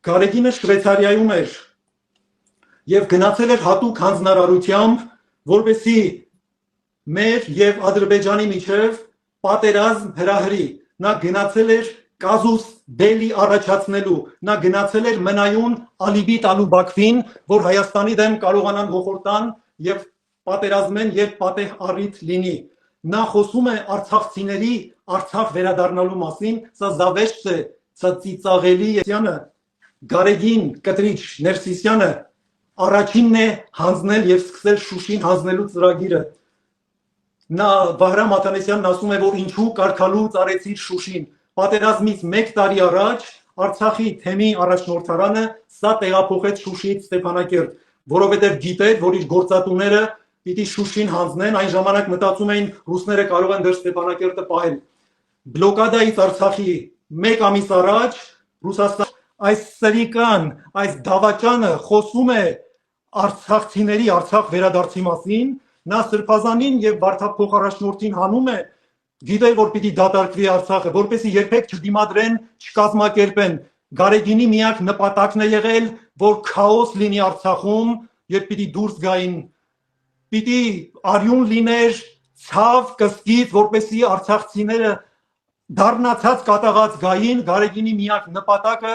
Գարեգինը Շվեյցարիայում էր եւ գնացել էր հատուկ հանձնարարությամբ, որպեսզի մեր եւ Ադրբեջանի միջև պատերազմ հրահրի։ Նա գնացել էր կազուս բելի առաջացնելու, նա գնացել էր մնայուն ալիբի տալու Բաքվին, որ Հայաստանի դեմ կարողանան հոխորտան եւ պատերազմեն եւ պատեհ առիթ լինի։ Նա խոսում է արցախցիների Արցախ վերադառնալու մասին, սա զավեշտ է, սա ծիծաղելի է։ Գարեգին կտրիչ Ներսիսյանը առաջինն է հանձնել եւ սկսել Շուշին հանձնելու ծրագիրը։ Նա Վահրամ Աթանեսյանն ասում է, որ ինչու կարգալուց արեցիր Շուշին։ Պատերազմից 1 տարի առաջ Արցախի թեմի առաջնորդարանը սա տեղափոխեց Շուշիից Ստեփանակերտ, որովհետև գիտեր, որ իր գործատուները պիտի Շուշին հանձնեն, այն ժամանակ մտածում էին ռուսները կարող են դեռ Ստեփանակերտը պահել։ Բլոկադայից Արցախի 1 ամիս առաջ Ռուսաստան այս սրիկան, այս դավաճանը խոսում է արցախցիների Արցախ վերադարձի մասին, նա Սրբազանին եւ վարդապետի հանում է, գիտեր, որ պիտի դատարկվի Արցախը, որպեսզի երբեք չդիմադրեն, չկազմակերպեն։ Գարեգինի միակ նպատակն է եղել, որ քաոս լինի Արցախում եւ պիտի դուրս գային, պիտի արյուն լիներ, ցավ, կսկիծ, որպեսզի արցախցիները դառնացած կատաղած գային։ Գարեգինի միակ նպատակը